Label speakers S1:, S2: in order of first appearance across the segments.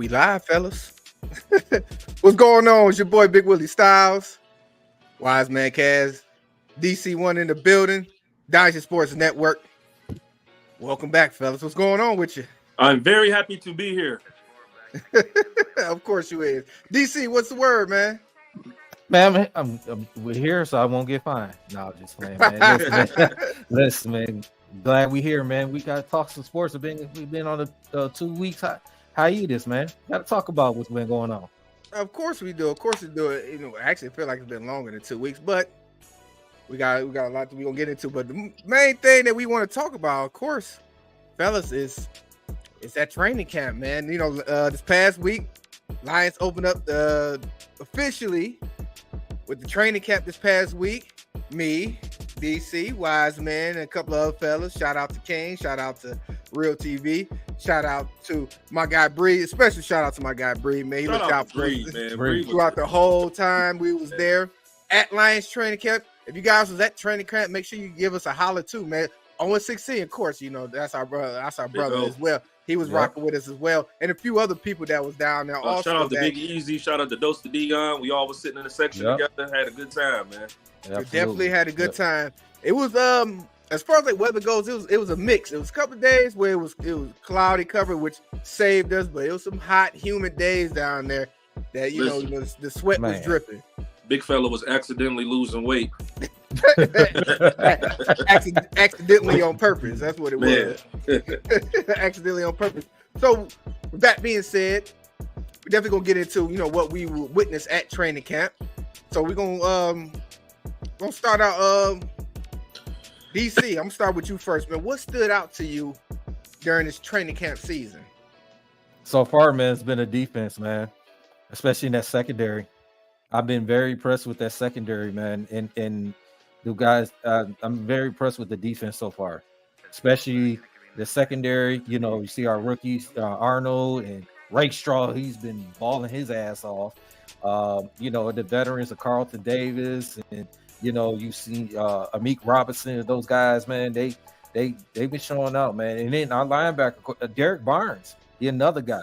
S1: We live, fellas. What's going on? It's your boy Big Willie Styles, Wise Man Kaz, DC1 in the building, Dynasty Sports Network. Welcome back, fellas. What's going on with you?
S2: I'm very happy to be here.
S1: Of course you is. DC, what's the word, man?
S3: Man, we're here, so I won't get fined. No, just playing, man. Listen, man. Glad we here, man. We gotta talk some sports. We've been on a 2 weeks hiatus, man. Gotta talk about what's been going on.
S1: Of course we do. Of course we do it. Actually, I feel like it's been longer than 2 weeks, but we got a lot that we gonna get into. But the main thing that we want to talk about, of course, fellas, is that training camp, man. This past week, Lions opened up officially with the training camp this past week. Me, DC, Wise Man, and a couple of other fellas. Shout out to Kane. Shout out to Real TV. Shout out to my guy Bree. Especially shout out to my guy Bree, man. He looked out for us throughout the whole time we was there at Lions training camp. If you guys was at training camp, make sure you give us a holler too, man. On 16, of course, that's our brother. That's our brother as well. He was rocking with us as well, and a few other people that was down there. Also,
S2: shout out to Big Easy. Shout out to Dose to Dion. We all was sitting in the section together. Had a good time, man.
S1: We definitely had a good time. It was as far as like weather goes, it was a mix. It was a couple of days where it was cloudy cover, which saved us, but it was some hot, humid days down there that the sweat was dripping.
S2: Big fella was accidentally losing weight.
S1: Accidentally on purpose. That's what it was. Accidentally on purpose. So with that being said, we're definitely gonna get into what we witnessed at training camp. So we're gonna start out. DC, I'm gonna start with you first, man. What stood out to you during this training camp season?
S3: So far, man, it's been a defense, man, especially in that secondary. I've been very impressed with that secondary, man, and the guys. I'm very impressed with the defense so far, especially the secondary. You see our rookies, Arnold and Rakestraw. He's been balling his ass off. The veterans of Carlton Davis and you see Amik Robinson. Those guys, man, they've been showing out, man. And then our linebacker, Derek Barnes, another guy.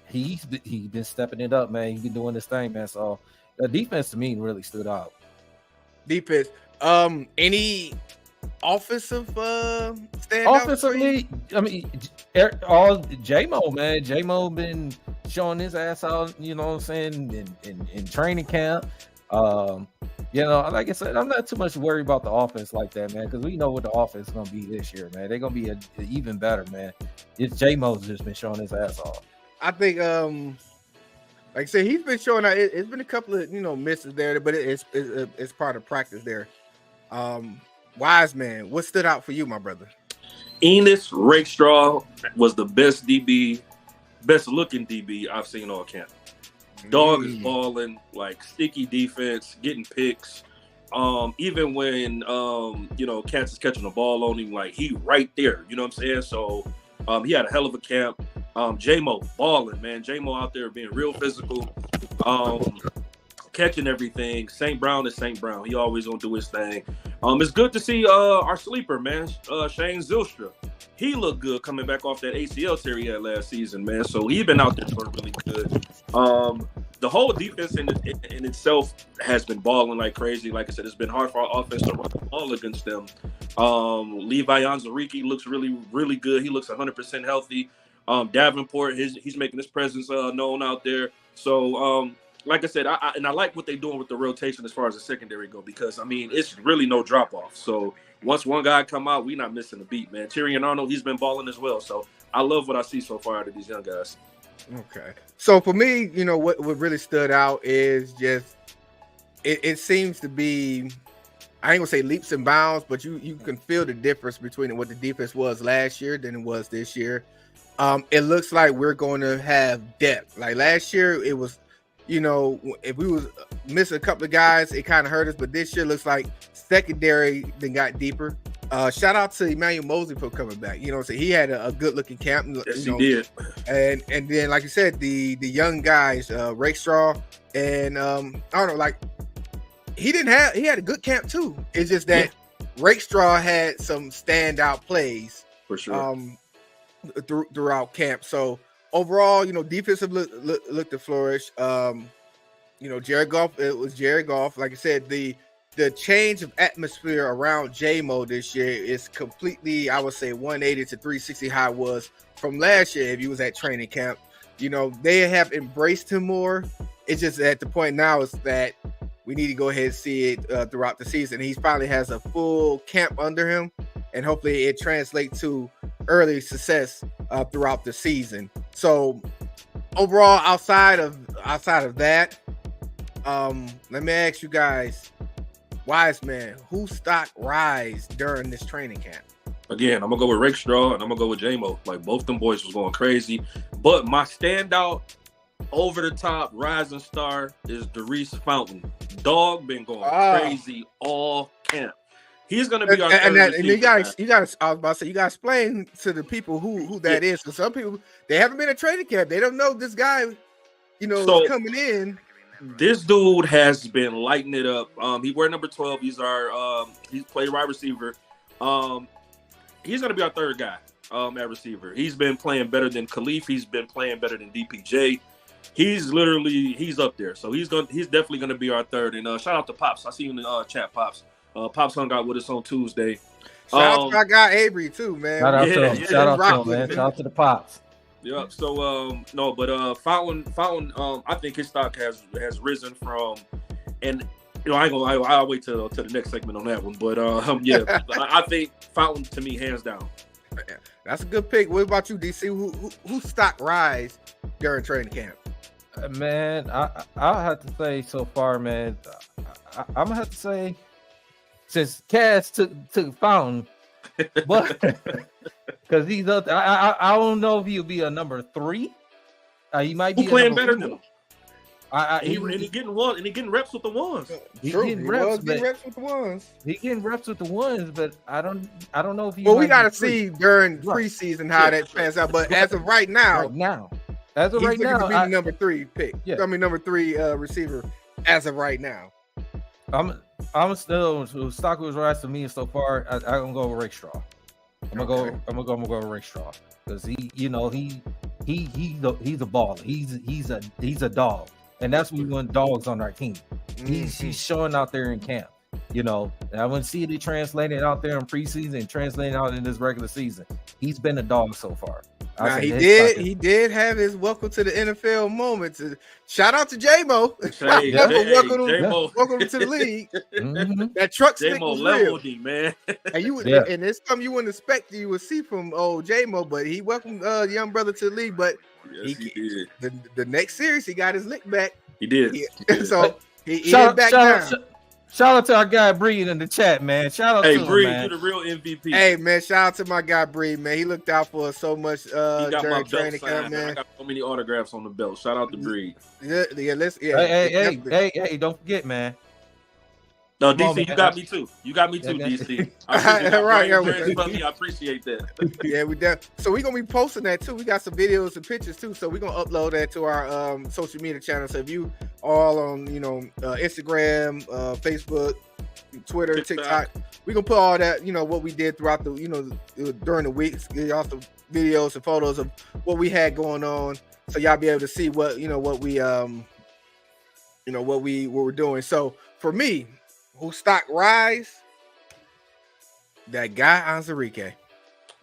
S3: He's been stepping it up, man. He's been doing this thing, man. So the defense to me really stood out.
S1: Defense. Any offensive standout?
S3: Offensively, I mean, all J-Mo, man. J-Mo been showing his ass out, you know what I'm saying, in training camp. Like I said, I'm not too much worried about the offense like that, man, because we know what the offense is going to be this year, man. They're going to be even better, man. It's J-Mo's just been showing his ass off.
S1: I think, like I said, he's been showing out. It's been a couple of misses there, but it's part of practice there. Wise Man, what stood out for you, my brother?
S2: Enos Rakestraw was the best looking DB I've seen all camp. Dog is balling, like sticky defense, getting picks. Even when Cats is catching the ball on him, like he right there. You know what I'm saying? So he had a hell of a camp. J-Mo balling, man. J-Mo out there being real physical, catching everything. St. Brown is St. Brown. He always gonna do his thing. It's good to see our sleeper, man, Shane Zylstra. He looked good coming back off that ACL tear he had last season, man. So he been out there doing really good. The whole defense in itself has been balling like crazy. Like I said, it's been hard for our offense to run the ball against them. Levi Onwuzurike looks really, really good. He looks 100% healthy. Davenport, he's making his presence known out there. So, like I said, I like what they're doing with the rotation as far as the secondary go, because, I mean, it's really no drop-off. So once one guy come out, we're not missing a beat, man. Tyrion Arnold, he's been balling as well. So I love what I see so far out of these young guys.
S1: Okay. So for me, what really stood out is just it seems to be, I ain't gonna say leaps and bounds, but you can feel the difference between what the defense was last year than it was this year. It looks like we're going to have depth. Like last year, it was, if we was missing a couple of guys, it kind of hurt us. But this year looks like secondary then got deeper. Shout out to Emmanuel Mosley for coming back. So he had a good looking camp.
S2: Yes, he did.
S1: And then, like you said, the young guys, Rakestraw and I don't know, like he had a good camp too. It's just that Rakestraw had some standout plays
S2: for sure
S1: throughout camp. So overall, defensive looked to flourish. Jared Goff, it was Jared Goff. Like I said, the change of atmosphere around J-Mo this year is completely, I would say, 180 to 360 how it was from last year if he was at training camp. They have embraced him more. It's just at the point now is that we need to go ahead and see it throughout the season. He finally has a full camp under him, and hopefully it translates to early success throughout the season. So overall, outside of that, let me ask you guys, wise man, who stock rise during this training camp?
S2: Again, I'm gonna go with Rakestraw and I'm gonna go with J-Mo. Like both them boys was going crazy, but my standout, over the top rising star is Darius Fountain. Dog been going crazy all camp. He's gonna be our third
S1: and you got. I was about to say, you got to explain to the people who that is. Because some people, they haven't been at training camp. They don't know this guy. So, is coming in.
S2: This dude has been lighting it up. He wear number 12. He's our he's played wide receiver. He's gonna be our third guy at receiver. He's been playing better than Khalif. He's been playing better than DPJ. He's up there. So he's definitely gonna be our third. And shout out to Pops. I see you in the chat, Pops. Pops hung out with us on Tuesday.
S1: Shout out to my guy Avery too, man.
S3: Shout out to him. Shout out to him, man. Shout out to the Pops.
S2: Yep. So Fountain, I think his stock has risen from, and I'll wait till the next segment on that one. But I think Fountain to me hands down.
S1: That's a good pick. What about you, DC? Who stock rise during training camp?
S3: Man, I'll have to say so far, man. I'm gonna have to say since Cass took Fountain, but because he's up, I don't know if he'll be a number 3. He might be
S2: playing better than him.
S3: He
S2: getting reps with the ones.
S3: He's getting reps
S1: with the ones.
S3: He's getting reps with the ones, but I don't know if he.
S1: Well, we gotta see during preseason how that pans out. But as of right now,
S3: as of right now,
S1: he's the number 3 pick. Yeah. I mean, number 3 receiver as of right now.
S3: I'm still stock was rise to me so far. I'm gonna go with Rakestraw. I'm gonna go with Rakestraw because he's a baller. He's a dog, and that's what we want dogs on our team. He's showing out there in camp. And I want to see it translated out there in preseason and translated out in this regular season. He's been a dog so far.
S1: Now, he did have his welcome to the NFL moment. Shout out to J-Mo. Welcome to the league.
S3: Mm-hmm.
S1: That truck stick
S2: J-Mo
S1: was
S2: leveled
S1: real.
S2: him, man.
S1: And it's something you wouldn't expect you would see from old J-Mo, but he welcomed young brother to the league. But
S2: yes, he did.
S1: The next series, he got his lick back.
S2: He did.
S1: So he back down.
S3: Shout out to our guy Breed in the chat, man. Shout out to him,
S2: Breed,
S3: man.
S2: you're the real MVP.
S1: Hey, man, shout out to my guy Breed, man. He looked out for us so much during training camp, man.
S2: I got so many autographs on the belt. Shout out to Breed.
S3: Hey, don't forget, man.
S2: No, DC, you got me too. You got me too, DC. I appreciate that.
S1: Yeah, we done. So we're gonna be posting that too. We got some videos and pictures too. So we're gonna upload that to our social media channel. So if you all on Instagram, Facebook, Twitter, TikTok, we're gonna put all that, what we did throughout the during the weeks, get y'all some videos and photos of what we had going on. So y'all be able to see what we were doing. So for me, who stock rise? That guy Anzarike.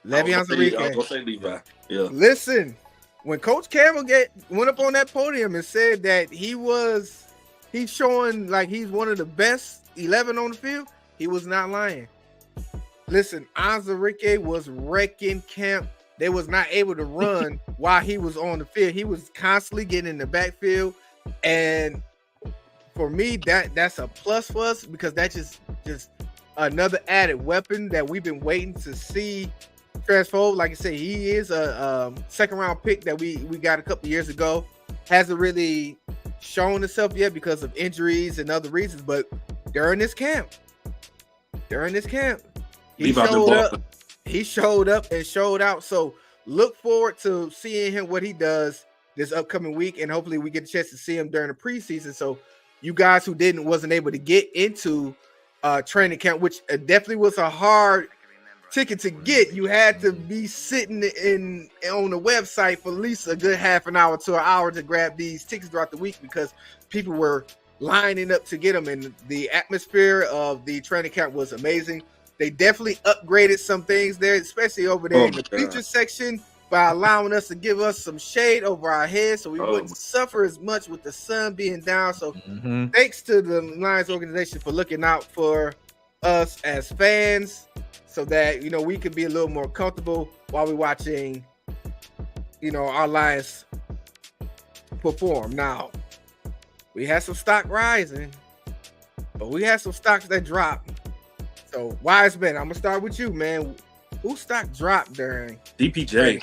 S1: Levi Anzarike.
S2: I was gonna say Levi. Yeah.
S1: Listen, when Coach Campbell went up on that podium and said that he's showing like he's one of the best 11 on the field, he was not lying. Listen, Anzarike was wrecking camp. They was not able to run while he was on the field. He was constantly getting in the backfield, and for me, that's a plus for us because that's just another added weapon that we've been waiting to see transform. Like I said, he is a second round pick that we got a couple years ago. Hasn't really shown himself yet because of injuries and other reasons. But during this camp, he showed up and showed out. So look forward to seeing him, what he does this upcoming week, and hopefully we get a chance to see him during the preseason. So you guys who wasn't able to get into training camp, which definitely was a hard ticket to get. You had to be sitting on the website for at least a good half an hour to an hour to grab these tickets throughout the week because people were lining up to get them. And the atmosphere of the training camp was amazing. They definitely upgraded some things there, especially over there in the feature section, by allowing us to give us some shade over our heads so we wouldn't suffer as much with the sun being down. So thanks to the Lions organization for looking out for us as fans so that, you know, we could be a little more comfortable while we're watching, you know, our Lions perform. Now, we had some stock rising, but we had some stocks that dropped. So, Wise Man, I'm going to start with you, man. Whose stock dropped during?
S2: DPJ.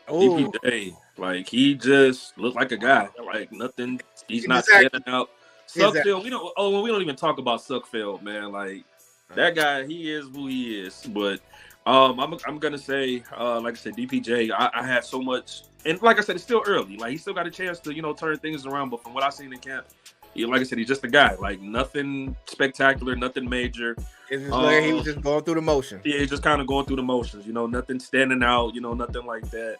S2: DPJ, like he just looked like a guy, like nothing. He's not standing out. Suckfield, we don't even talk about Suckfield, man. Like that guy, he is who he is. But I'm gonna say, like I said, DPJ. I had so much, and like I said, it's still early. Like he still got a chance to, you know, turn things around. But from what I've seen in camp, like I said, he's just a guy. Like nothing spectacular, nothing major.
S1: It's just like he was just going through the motions.
S2: Yeah, he's just kind of going through the motions. You know, nothing standing out. You know, nothing like that.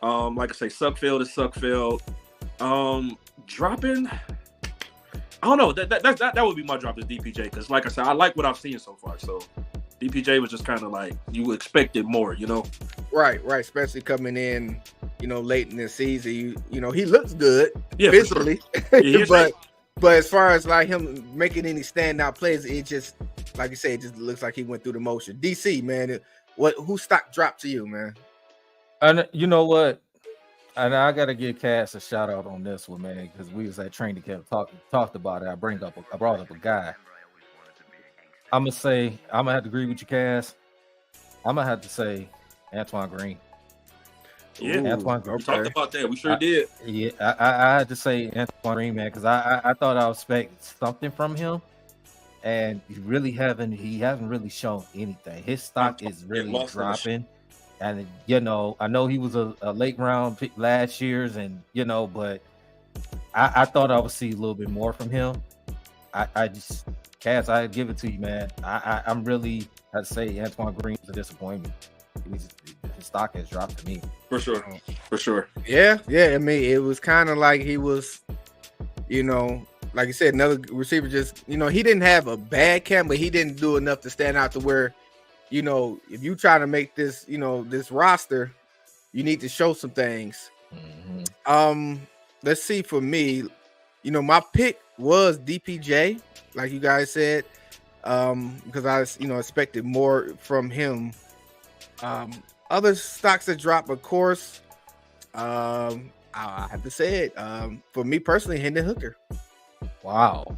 S2: Like I say, Suckfield is Suckfield. Dropping. I don't know. That would be my drop to DPJ because, like I said, I like what I've seen so far. So DPJ was just kind of like you expected more. You know. Right.
S1: Especially coming in, you know, late in the season. You know, he looks good physically, sure. But as far as like him making any standout plays, it just, like you say, it just looks like he went through the motion. DC, man, who stock dropped to you, man?
S3: And you know what? And I gotta give Cass a shout out on this one, man, because we was at training camp talked about it. I brought up a guy. I'm gonna have to agree with you, Cass. I'm gonna have to say Antoine Green.
S2: Yeah, Antoine Green. We talked about that. We sure did.
S3: Yeah, I had to say Antoine Green, man, because I thought I was expecting something from him, and he hasn't really shown anything. His stock is really dropping. And, you know, I know he was a late round pick last year's, and, you know, but I thought I would see a little bit more from him. Cass, I give it to you, man. I'm really, I'd say Antoine Green is a disappointment. His stock has dropped to me.
S2: For sure.
S1: Yeah. I mean, it was kind of like he was, you know, like you said, another receiver just, you know, he didn't have a bad camp, but he didn't do enough to stand out to where, you know, if you try to make this, you know, this roster, you need to show some things. Let's see, for me, you know, my pick was DPJ, like you guys said, because I, you know, expected more from him. Other stocks that drop, of course, I have to say it. For me personally, Hendon Hooker.
S3: Wow.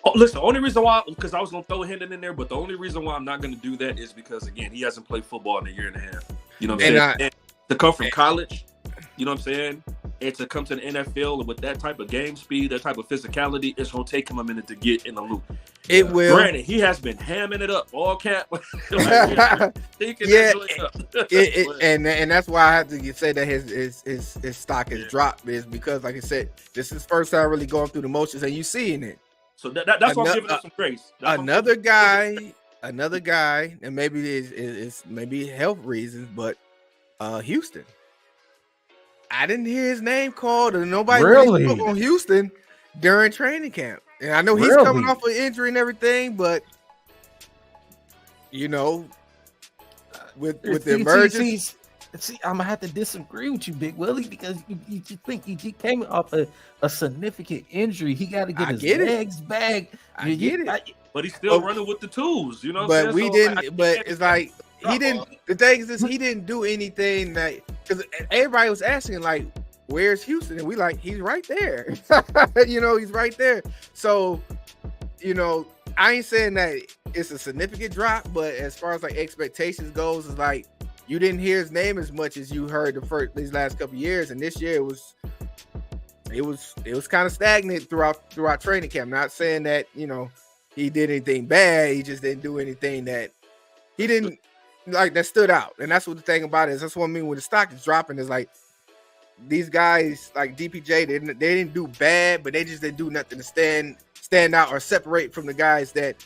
S2: Oh, listen, the only reason why, because I was going to throw Hendon in there, but the only reason why I'm not going to do that is because, again, he hasn't played football in a year and a half. You know what I'm saying? And to come from college, you know what I'm saying? And to come to the NFL with that type of game speed, that type of physicality, it's going to take him a minute to get in the loop.
S1: It will.
S2: Granted, he has been hamming it up all camp.
S1: And that's why I have to say that his stock has dropped, is because, like I said, this is first time really going through the motions, and you seeing it.
S2: So that's why I'm giving him some grace.
S1: Another guy, and maybe it's maybe health reasons, but Houston. I didn't hear his name called, and nobody really spoke on Houston during training camp. And I know he's coming off an injury and everything, but you know, with the emergence.
S3: See, I'm gonna have to disagree with you, Big Willie, because you think he came off a significant injury. He got to get his legs back.
S1: I get it,
S2: but he's still running with the tools, you know.
S1: But we didn't. But it's like he didn't. The thing is, he didn't do anything that, because everybody was asking like, "Where's Houston?" And we like, he's right there. You know, he's right there. So, you know, I ain't saying that it's a significant drop, but as far as like expectations goes, it's like, you didn't hear his name as much as you heard these last couple of years, and this year it was kind of stagnant throughout training camp. Not saying that, you know, he did anything bad, he just didn't do anything that he didn't like that stood out. And that's what the thing about it is. That's what I mean when the stock is dropping, is like these guys like DPJ, they didn't do bad, but they just didn't do nothing to stand out or separate from the guys that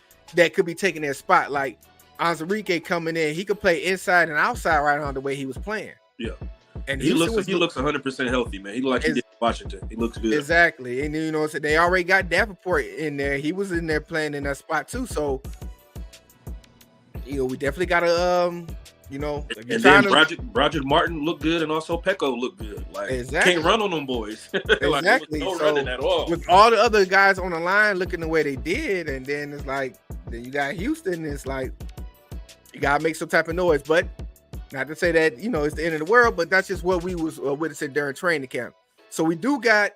S1: could be taking their spot. Like Anzarike coming in, he could play inside and outside right on the way he was playing.
S2: Yeah.
S1: And
S2: he looks 100% healthy, man. He looks like he did in Washington. He looks good.
S1: Exactly. And you know, so they already got Davenport in there. He was in there playing in that spot too. So, you know, we definitely gotta you know,
S2: and then Broderick Martin looked good, and also Peko looked good. Like, can't run on them boys. Like,
S1: exactly.
S2: No running at all.
S1: With all the other guys on the line looking the way they did, and then it's like, then you got Houston. It's like you gotta make some type of noise. But not to say that, you know, it's the end of the world, but that's just what we was witnessing during training camp. So we do got,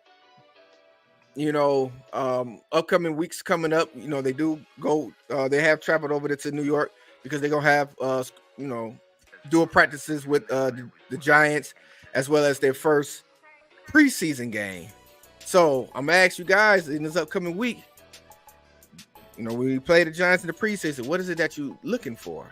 S1: you know, upcoming weeks coming up. You know, they do go. They have traveled over to New York because they're gonna have you know, dual practices with the Giants, as well as their first preseason game. So I'm gonna ask you guys in this upcoming week, you know, we play the Giants in the preseason. What is it that you looking for?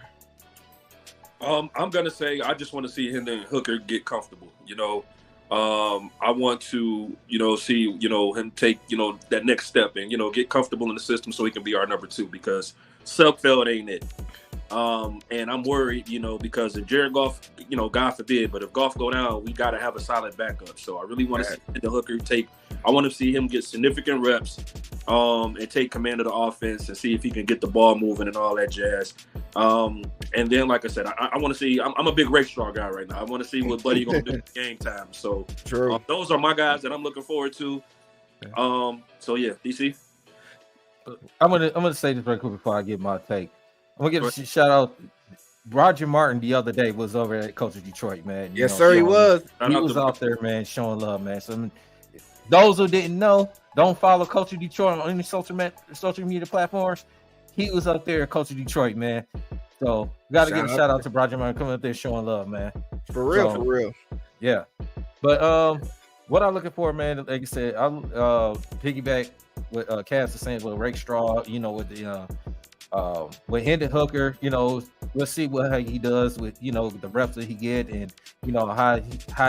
S2: I'm gonna say I just want to see Hendon Hooker get comfortable. You know, I want to, you know, see, you know, him take, you know, that next step and, you know, get comfortable in the system so he can be our number 2, because Sudfeld ain't it. And I'm worried, you know, because if Jared Goff, you know, God forbid, but if Goff go down, we got to have a solid backup. So I really want to see the Hooker I want to see him get significant reps, and take command of the offense and see if he can get the ball moving and all that jazz. And then, like I said, I want to see, I'm a big Rakestraw guy right now. I want to see what Buddy going to do in game time. So those are my guys that I'm looking forward to. So yeah, DC.
S3: I'm gonna say this right quick before I give my take. I'm gonna give a shout out. Roger Martin the other day was over at Coach of Detroit, man.
S1: Yes, sir, he was.
S3: He was out there, man, showing love, man. So those who didn't know, don't follow Coach of Detroit on any social media platforms. He was up there at Coach of Detroit, man. So gotta give a shout out to Roger Martin coming up there showing love, man.
S1: For real.
S3: Yeah. But what I'm looking for, man, like I said, I'll piggyback what Cass is saying with Rakestraw, you know, with the with Hendon Hooker, you know, we'll see how he does with, you know, the reps that he get, and you know how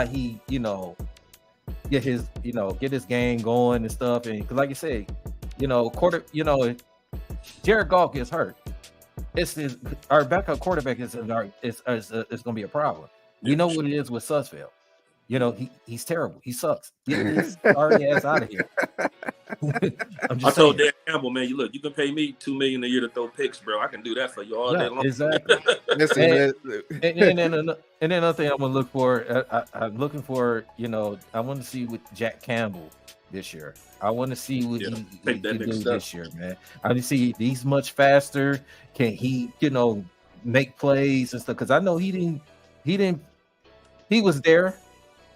S3: he you know get his game going and stuff. And cause like you said, you know, Jared Goff gets hurt. Our backup quarterback is going to be a problem. You know what it is with Sudfeld. You know, he's terrible. He sucks. He's already ass out of here.
S2: I told Dan Campbell, man, you can pay me $2 million a year to throw picks, bro. I can do that for you all day long.
S3: Exactly. and then another thing I'm gonna look for, I'm looking for, you know, I want to see with Jack Campbell this year. I want to see what he can do this year, man. I want to see if he's much faster. Can he, you know, make plays and stuff? Because I know he was there.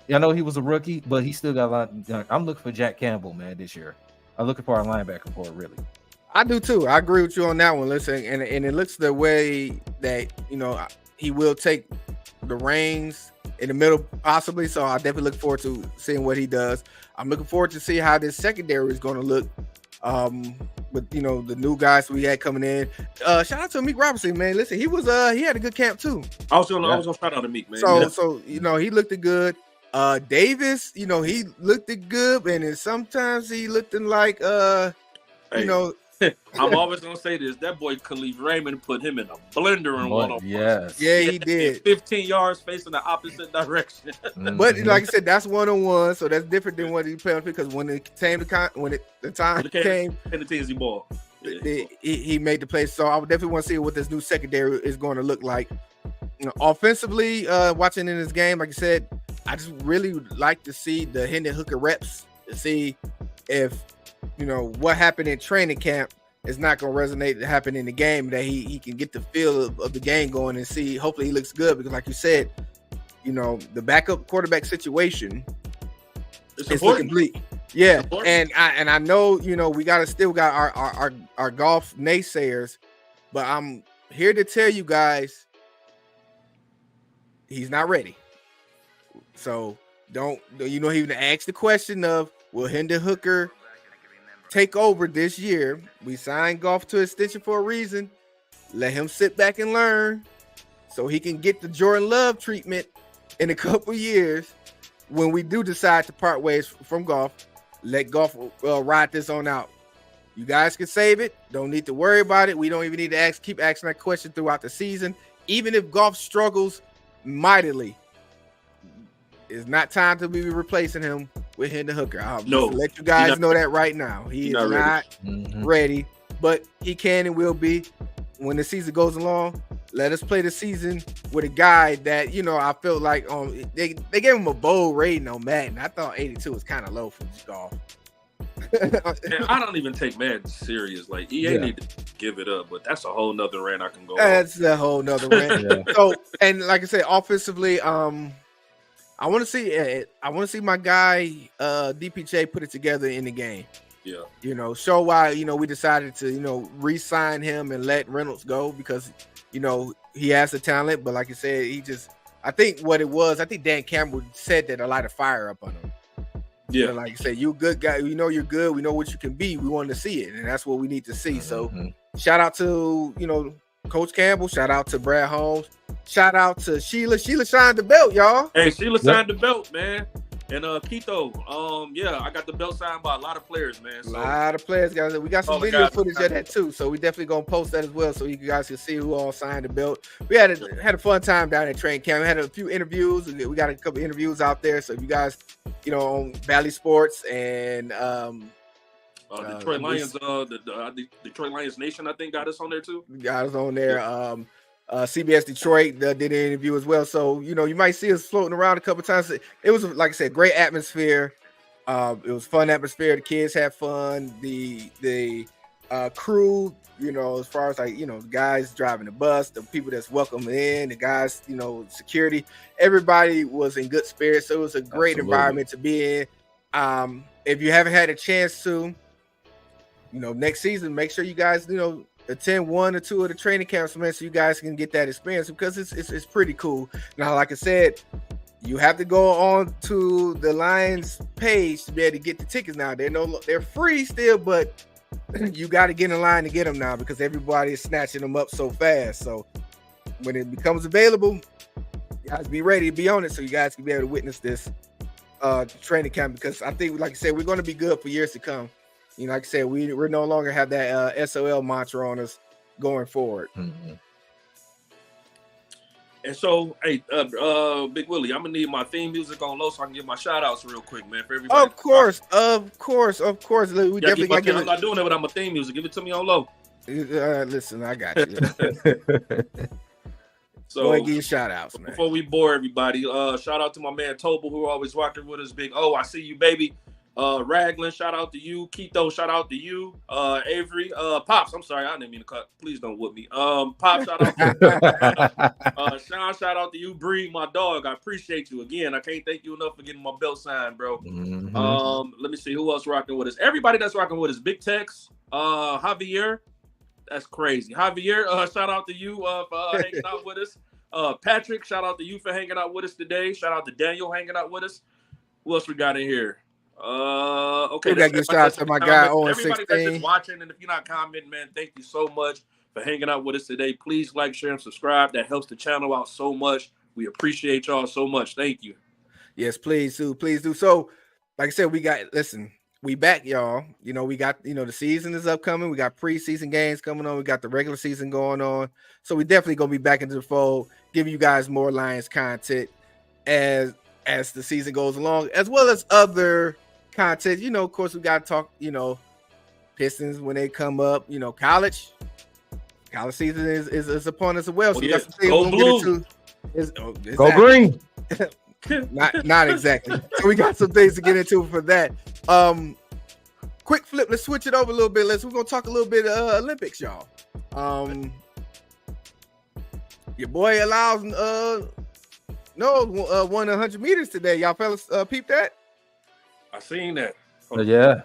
S3: I know he was a rookie, but he still got a lot. I'm looking for Jack Campbell, man, this year. I'm looking for a linebacker for it, really.
S1: I do too. I agree with you on that one. Listen, and it looks the way that, you know, he will take the reins in the middle, possibly. So I definitely look forward to seeing what he does. I'm looking forward to see how this secondary is going to look. With, you know, the new guys we had coming in. Shout out to Meek Robinson, man. Listen, he had a good camp too.
S2: I was gonna shout out to Meek, man.
S1: So you know, he looked good. Davis, you know, he looked good, and then sometimes he looked like you know.
S2: I'm always gonna say this. That boy Khalif Raymond put him in a blender in one-on-one.
S3: Yes.
S1: Yeah, he did.
S2: 15 yards facing the opposite direction.
S1: But like I said, that's one-on-one, so that's different than what he played, because when the time came,
S2: in the Tennessee ball,
S1: he made the play. So I would definitely want to see what this new secondary is going to look like. You know, offensively, watching in this game, like I said, I just really would like to see the Hendon Hooker reps to see if, you know, what happened in training camp is not going to resonate to happen in the game, that he can get the feel of the game going and see. Hopefully he looks good, because like you said, you know, the backup quarterback situation is looking bleak. Yeah, and I know, you know, we still got our Goff naysayers, but I'm here to tell you guys, he's not ready. So don't, you know, even ask the question of, will Hendon Hooker take over this year? We signed Goff to extension for a reason. Let him sit back and learn so he can get the Jordan Love treatment in a couple years. When we do decide to part ways from Goff, let Goff ride this on out. You guys can save it. Don't need to worry about it. We don't even need to keep asking that question throughout the season. Even if Goff struggles mightily, it's not time to be replacing him with Hendon Hooker. I'll just let you guys know that right now. He is not ready, but he can and will be when the season goes along. Let us play the season with a guy that, you know, I feel like they gave him a bold rating on Madden. I thought 82 was kind of low for Goff.
S2: And I don't even take Madden serious. Like, EA need to give it up, but that's a whole nother rant I can go on.
S1: That's a whole nother rant. So, and like I said, offensively, I want to see my guy DPJ put it together in the game.
S2: Yeah.
S1: You know, show why, you know, we decided to, you know, re-sign him and let Reynolds go because, you know, he has the talent, but like I said, I think Dan Campbell said that a light of fire up on him.
S2: Yeah.
S1: You know, like I said, you're a good guy. We know you're good. We know what you can be. We want to see it, and that's what we need to see. So, shout out to, you know, Coach Campbell. Shout out to Brad Holmes. Shout out to Sheila. Sheila signed the belt, y'all.
S2: Hey, Sheila signed the belt, man. And Keto, I got the belt signed by a lot of players, man. So,
S1: a lot of players, guys. We got some video footage of that too, so we definitely gonna post that as well, so you guys can see who all signed the belt. We had a fun time down at training camp. We had a few interviews. We got a couple interviews out there, so if you guys, you know, on Valley Sports and
S2: Detroit Lions, the Detroit Lions Nation, I think, got us on there too.
S1: Got us on there. CBS Detroit did an interview as well. So, you know, you might see us floating around a couple times. It was, like I said, great atmosphere. It was fun atmosphere. The kids had fun. The crew, you know, as far as like, you know, the guys driving the bus, the people that's welcoming in, the guys, you know, security, everybody was in good spirits. So it was a great environment to be in. If you haven't had a chance to, you know, next season, make sure you guys, you know, attend 1 or 2 of the training camps, man, so you guys can get that experience because it's pretty cool. Now, like I said, you have to go on to the Lions page to be able to get the tickets now. They're free still, but you got to get in line to get them now because everybody is snatching them up so fast. So when it becomes available, you guys be ready to be on it so you guys can be able to witness this training camp because I think, like I said, we're going to be good for years to come. You know, like I said, we're no longer have that SOL mantra on us going forward.
S2: And so, hey, Big Willie, I'm gonna need my theme music on low so I can give my shout outs real quick, man, for everybody.
S1: Of course. We definitely got to
S2: I'm not doing it without my theme music. Give it to me on low.
S1: Listen, I got you.
S2: So
S1: go ahead and give you shout outs, man.
S2: Before we bore everybody, shout out to my man Tobel, who always rocking with us. Big I see you, baby. Raglan, shout out to you. Keto, shout out to you. Avery, Pops, I'm sorry, I didn't mean to cut. Please don't whoop me. Pops, shout out to you. Sean, shout out to you. Bree, my dog, I appreciate you. Again, I can't thank you enough for getting my belt signed, bro. Let me see who else rocking with us. Everybody that's rocking with us. Big Tex, Javier, that's crazy. Javier, shout out to you for hanging out with us. Patrick, shout out to you for hanging out with us today. Shout out to Daniel hanging out with us. Who else we got in here? Okay.
S1: We got to give shout out to my guy Owen 16.
S2: Everybody that's just watching, and if you're not commenting, man, thank you so much for hanging out with us today. Please like, share, and subscribe. That helps the channel out so much. We appreciate y'all so much. Thank you.
S1: Yes, please do. Please do. So, like I said, we back, y'all. You know, we got, you know, the season is upcoming. We got preseason games coming on. We got the regular season going on. So we definitely going to be back into the fold, giving you guys more Lions content as the season goes along, as well as other content. You know, of course, we got to talk, you know, Pistons when they come up, you know, college season is upon us as well. So we got some things we'll get into.
S3: Go Green.
S1: not exactly. So we got some things to get into for that. Quick flip. Let's switch it over a little bit. We're gonna talk a little bit Olympics, y'all. Your boy allows won 100 meters today. Y'all fellas peep that?
S2: I seen that.
S3: Yeah.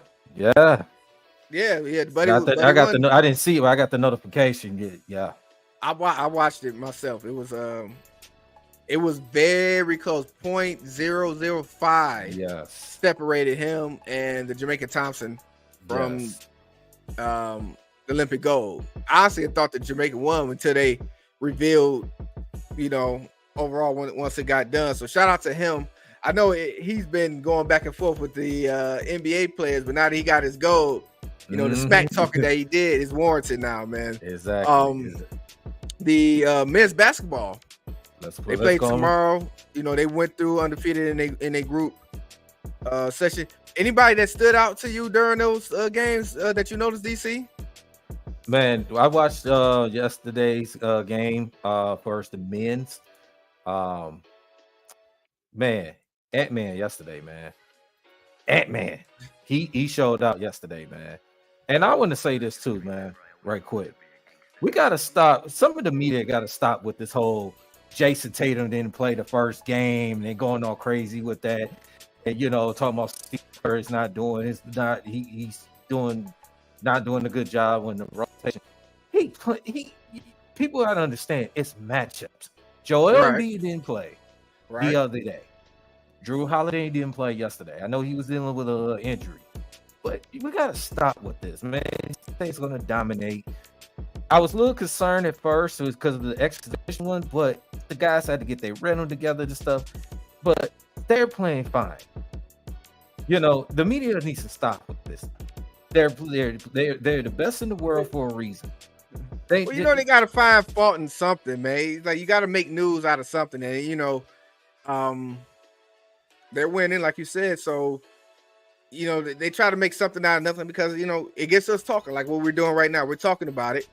S1: Buddy,
S3: I didn't see it, but I got the notification. Yeah.
S1: I watched it myself. It was very close. 0.005.
S3: Yes.
S1: Separated him and the Jamaica Thompson from the Olympic gold. Honestly, I thought that Jamaica won until they revealed, you know, overall once it got done. So shout out to him. I know he's been going back and forth with the NBA players, but now that he got his gold, You know, the smack talking that he did is warranted now, man.
S3: Exactly.
S1: The men's basketball, they play
S3: go
S1: tomorrow. You know, they went through undefeated in a group session. Anybody that stood out to you during those games that you noticed, DC?
S3: Man, I watched yesterday's game for the men's. Man, Ant-Man yesterday, man. Ant-Man. He showed out yesterday, man. And I want to say this too, man, right quick. We gotta stop. Some of the media gotta stop with this whole Jason Tatum didn't play the first game and they're going all crazy with that. And you know, talking about Steve Kerr is not doing he's not doing a good job on the rotation. People gotta understand it's matchups. Joel Embiid didn't play the other day. Drew Holiday didn't play yesterday. I know he was dealing with an injury, but we gotta stop with this, man. State's gonna dominate. I was a little concerned at first, it was because of the exhibition one, but the guys had to get their rhythm together and stuff. But they're playing fine. You know, the media needs to stop with this. They're the best in the world for a reason. They
S1: gotta find fault in something, man. Like you gotta make news out of something, and you know, they're winning, like you said. So, you know, they try to make something out of nothing because you know it gets us talking, like what we're doing right now. We're talking about it.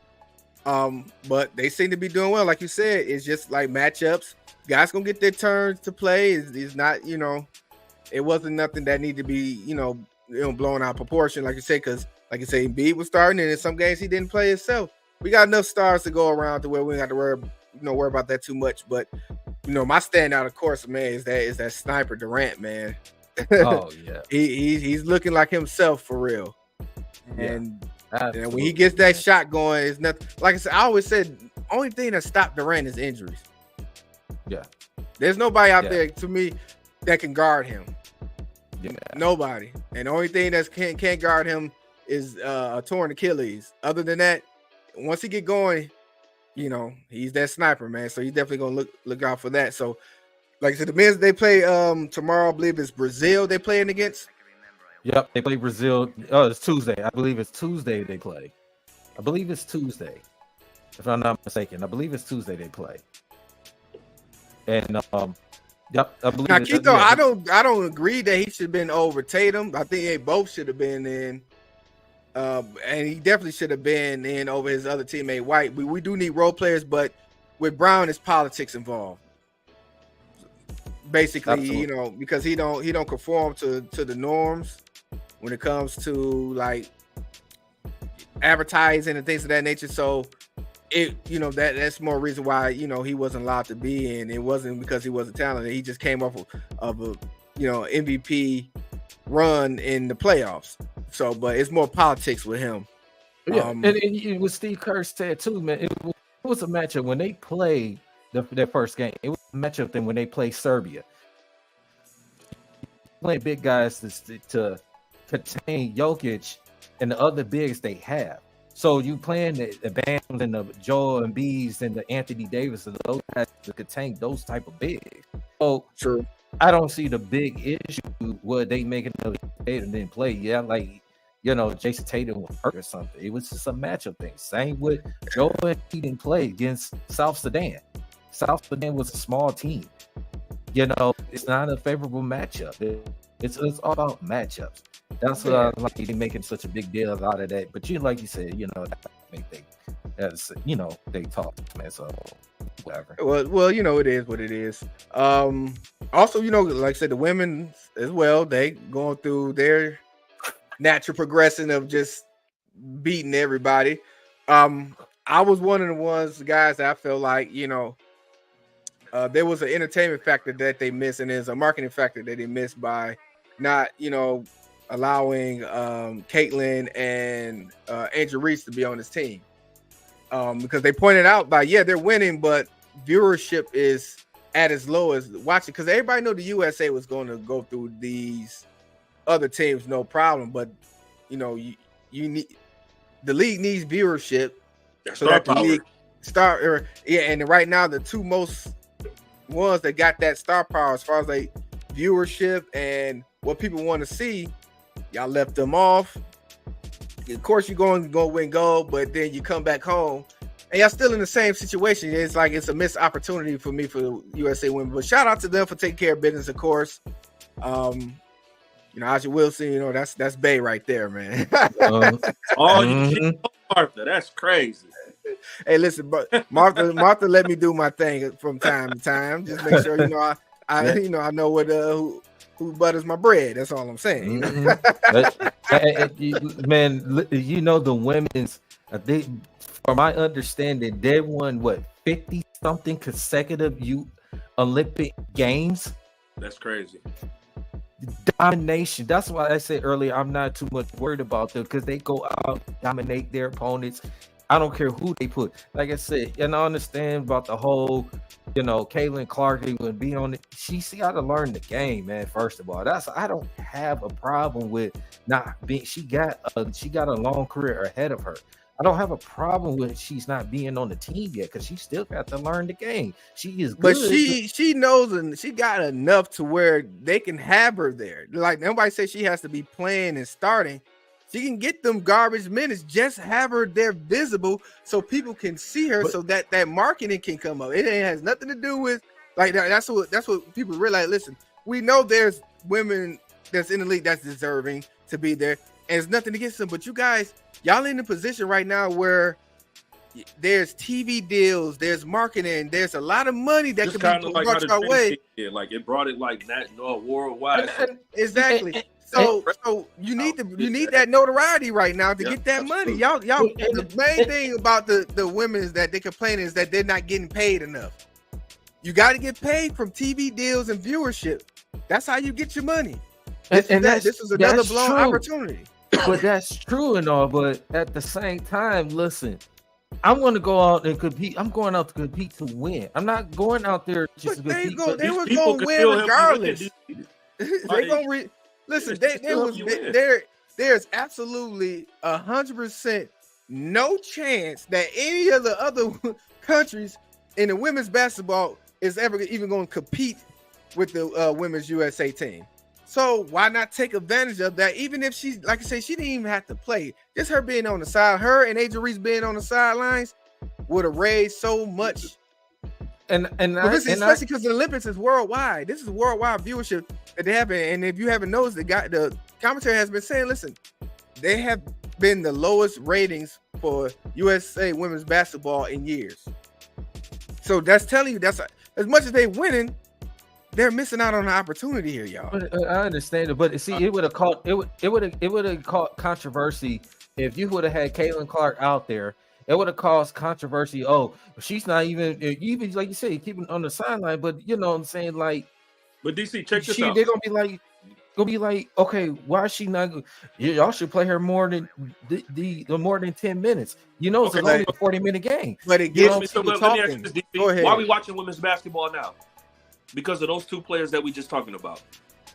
S1: But they seem to be doing well, like you said. It's just like matchups. Guys gonna get their turns to play. It's not, you know, it wasn't nothing that needed to be, you know, blown out of proportion, like you said, because like you say, Embiid was starting, and in some games he didn't play himself. We got enough stars to go around to where we don't have to worry about that too much. But you know, my standout, of course, man, is that sniper Durant, man.
S3: Oh yeah,
S1: he's looking like himself for real. And
S3: absolutely,
S1: when he gets that shot going, it's nothing. Like I said, I always said, only thing that stopped Durant is injuries.
S3: Yeah,
S1: there's nobody out there to me that can guard him.
S3: Yeah,
S1: nobody. And the only thing that can't guard him is a torn Achilles. Other than that, once he get going, you know, he's that sniper, man. So he's definitely gonna look out for that. So, like I said, the men's they play tomorrow. I believe it's Brazil they playing against.
S3: Yep, they play Brazil. Oh, it's Tuesday. I believe it's Tuesday they play. I believe it's Tuesday, if I'm not mistaken. I believe it's Tuesday they play. And yep, I believe.
S1: Now, Keith, I don't agree that he should have been over Tatum. I think they both should have been in. And he definitely should have been in over his other teammate White. We do need role players, but with Brown, it's politics involved. Basically,
S3: Absolutely.
S1: You know, because he don't conform to the norms when it comes to like advertising and things of that nature. So that's more reason why, you know, he wasn't allowed to be in. It wasn't because he wasn't talented. He just came off of a MVP run in the playoffs. So, but it's more politics with him.
S3: Yeah, and it was Steve Kerr said too, man. It was a matchup when they played their first game. It was a matchup then when they played Serbia. Playing big guys to contain Jokic and the other bigs they have. So you playing the Bams and the Joel Embiid and the Anthony Davis and those guys to contain those type of bigs. So
S1: true.
S3: I don't see the big issue with they making the Tatum didn't play. Yeah, like, you know, Jason Tatum was hurt or something. It was just a matchup thing. Same with Joel Embiid didn't play against South Sudan. South Sudan was a small team. You know, it's not a favorable matchup. It's all about matchups. That's what I like making such a big deal out of that. But like you said, you know, they talk, man. So whatever.
S1: Well, you know, it is what it is. Also, you know, like I said, the women as well, they going through their natural progression of just beating everybody. I was one of the guys that I felt like, you know, there was an entertainment factor that they missed, and there's a marketing factor that they missed by not, you know, allowing Caitlyn and Angel Reese to be on this team. Because they pointed out they're winning, but viewership is at its lowest. Watching, because everybody know the USA was going to go through these other teams no problem, but you know, you need the league needs viewership so that the league and right now the two most ones that got that star power as far as like viewership and what people want to see, y'all left them off. of course you're going to go win gold, but then you come back home and y'all still in the same situation. It's like it's a missed opportunity for me for the USA women. But shout out to them for taking care of business, of course. A'ja Wilson, that's Bay right there, man.
S2: Martha, that's crazy.
S1: Hey, listen, but Martha let me do my thing from time to time. Just make sure I know what who butters my bread. That's all I'm saying.
S3: Man, the women's from my understanding, they won 50 something consecutive Olympic games.
S2: That's crazy.
S3: Domination. That's why I said earlier I'm not too much worried about them, because they go out, dominate their opponents. I don't care who they put. Like I said, and I understand about the whole, Caitlin Clark would be on it. She got to learn the game, man. First of all, I don't have a problem with not being. She got a long career ahead of her. I don't have a problem with she's not being on the team yet, because she still got to learn the game. She is good.
S1: But she knows, and she got enough to where they can have her there. Like, nobody says she has to be playing and starting. She can get them garbage minutes. Just have her there visible so people can see her, so that marketing can come up. It has nothing to do with like that. That's what people realize. Listen, we know there's women that's in the league that's deserving to be there, and it's nothing against them. But you guys, y'all in a position right now where there's TV deals, there's marketing, there's a lot of money that can be brought our way.
S2: Like it brought it like that worldwide.
S1: Exactly. So you need that notoriety right now to get that money.
S2: True.
S1: Y'all. The main thing about the women is that they complain is that they're not getting paid enough. You got to get paid from TV deals and viewership. That's how you get your money. This is another blown opportunity.
S3: But that's true and all. But at the same time, listen, I'm going to go out and compete. I'm going out to compete to win. I'm not going out there just to compete.
S1: They were going to win regardless. They going to listen. There's absolutely 100% no chance that any of the other countries in the women's basketball is ever even going to compete with the women's USA team. So why not take advantage of that? Even if she, like I said, she didn't even have to play. Just her being on the side, her and A'ja Reese being on the sidelines would have raised so much. Especially because the Olympics is worldwide. This is worldwide viewership that they have. And if you haven't noticed, the commentary has been saying, listen, they have been the lowest ratings for USA women's basketball in years. So that's telling you that's as much as they winning, they're missing out on an opportunity here, y'all.
S3: I understand it, but see, it would have caught controversy if you would have had Caitlin Clark out there. It would have caused controversy. Oh, she's not even like you said, keeping on the sideline. But you know what I'm saying, like.
S2: But DC, check this out.
S3: They're gonna be like, okay, why is she not? Y'all should play her more than more than 10 minutes. It's only a 40-minute game.
S1: But it gives people talking.
S2: Let me ask you this, DC. Why are we watching women's basketball now? Because of those two players that we just talking about.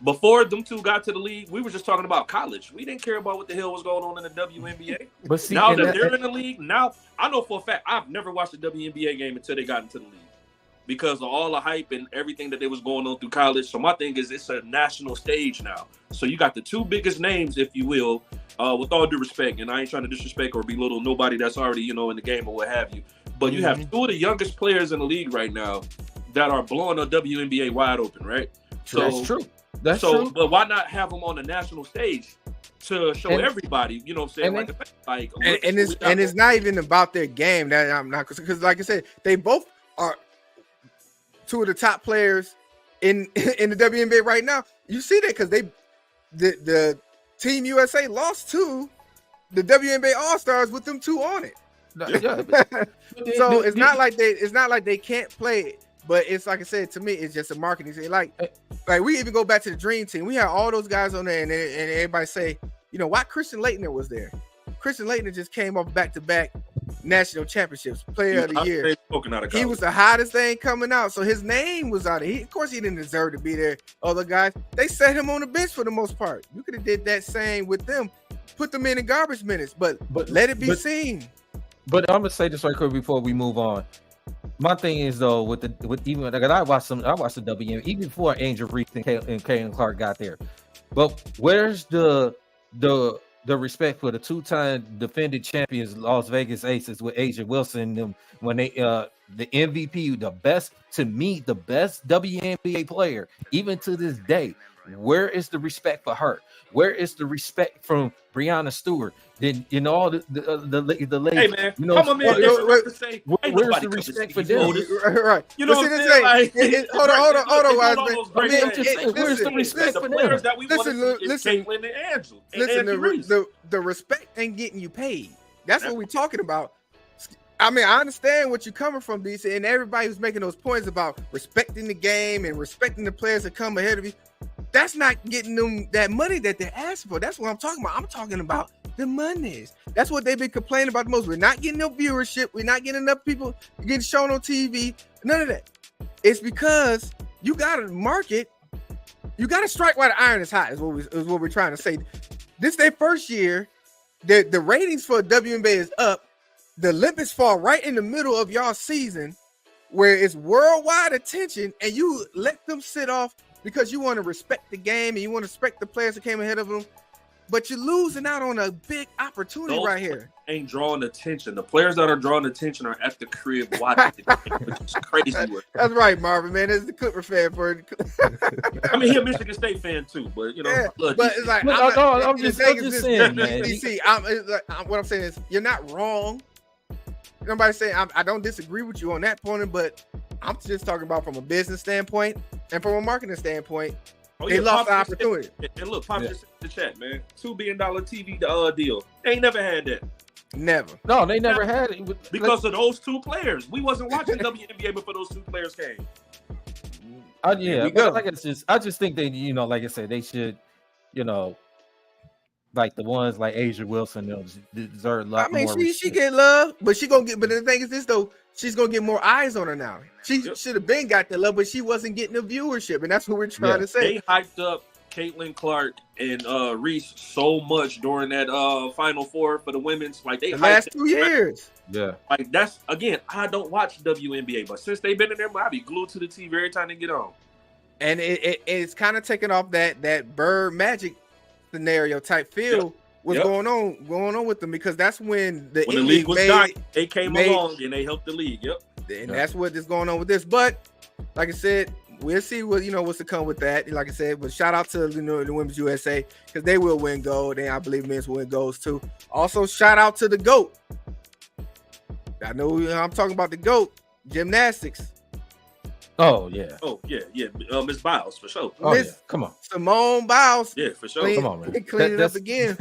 S2: Before them two got to the league, we were just talking about college. We didn't care about what the hell was going on in the WNBA. But see, now that they're in the league, now I know for a fact I've never watched a WNBA game until they got into the league because of all the hype and everything that they was going on through college. So my thing is, it's a national stage now. So you got the two biggest names, if you will, with all due respect, and I ain't trying to disrespect or belittle nobody that's already in the game or what have you. But you have two of the youngest players in the league right now that are blowing the WNBA wide open, right? So
S3: that's true. That's true.
S2: But why not have them on the national stage to show everybody? You know what I'm saying?
S1: It's not even about their game. That I'm not, because like I said, they both are two of the top players in the WNBA right now. You see that because the Team USA lost to the WNBA All-Stars with them two on it. So it's not like they can't play it. But it's like I said, to me, it's just a marketing thing. Like we even go back to the Dream Team. We had all those guys on there, and everybody say, why Christian Laettner was there? Christian Laettner just came off back-to-back national championships, player of the year. He was the hottest thing coming out, so his name was out there. Of course, he didn't deserve to be there. Other guys, they set him on the bench for the most part. You could have did that same with them, put them in the garbage minutes, but let it be seen.
S3: But I'm gonna say this right quick before we move on. My thing is though, with even like I watched the WNBA even before A'ja Reese and Caitlin Clark got there. But where's the the respect for the two-time defending champions Las Vegas Aces with A'ja Wilson, them when they the MVP, the best WNBA player, even to this day. Where is the respect for her? Where is the respect from Breanna Stewart? Then you know all the ladies.
S2: Hey man,
S3: you know,
S2: come on, man. To say,
S3: where's the respect for them?
S1: Right.
S2: You know what I'm saying?
S1: Hold on, Wiseman.
S3: I mean, I'm just saying, where's the respect for them?
S2: That we listen, Caitlin and Angela.
S1: Listen, the respect ain't getting you paid. That's what we're talking about. I mean, I understand what you're coming from, DC, and everybody who's making those points about respecting the game and respecting the players that come ahead of you. That's not getting them that money that they're asking for. That's what I'm talking about. I'm talking about the monies. That's what they've been complaining about the most. We're not getting enough viewership. We're not getting enough people getting shown on TV. None of that. It's because you got to market. You got to strike while the iron is hot, is what we're trying to say. This is their first year. The ratings for WNBA is up. The Olympics fall right in the middle of y'all season where it's worldwide attention, and you let them sit off because you want to respect the game and you want to respect the players that came ahead of them, but you're losing out on a big opportunity right here.
S2: Ain't drawing attention. The players that are drawing attention are at the crib watching the game, which is crazy.
S1: That's right, Marvin, man. That's the Clipper fan for
S2: I mean, he's a Michigan State fan too, but you know,
S1: yeah,
S2: look,
S1: but it's like
S3: I'm just saying, man.
S1: DC, what I'm saying is you're not wrong. Nobody saying I don't disagree with you on that point, but I'm just talking about from a business standpoint and from a marketing standpoint. They lost the opportunity.
S2: And look, Pop just in the chat, man. $2 billion TV deal. They ain't never had that.
S1: Never.
S3: No, they never had it
S2: because of those two players. We wasn't watching WNBA before those two players came.
S3: I just think they, you know, like I said, they should, you know, like the ones like A'ja Wilson, they'll deserve a lot more.
S1: I mean, she get love, but she gonna get. But the thing is this though, she's gonna get more eyes on her now. She should have been got the love, but she wasn't getting the viewership, and that's what we're trying to say.
S2: They hyped up Caitlin Clark and Reese so much during that Final Four for the women's, like the
S1: last 2 years.
S3: Yeah,
S2: like that's again. I don't watch WNBA, but since they've been in there, I be glued to the TV every time they get on.
S1: And it's kind of taking off that Bird Magic scenario type feel. What's going on with them, because that's when the
S2: league was dying, they came along and they helped the league.
S1: And that's what is going on with this. But like I said, we'll see what's to come with that. Like I said, but shout out to the Women's USA, because they will win gold, and I believe men's will win golds too. Also, shout out to the GOAT. I know I'm talking about the GOAT gymnastics.
S3: Oh yeah.
S2: Miss Biles for sure.
S3: Come on,
S1: Simone Biles.
S2: Yeah, for sure.
S3: Come on, man.
S1: Clean it up again.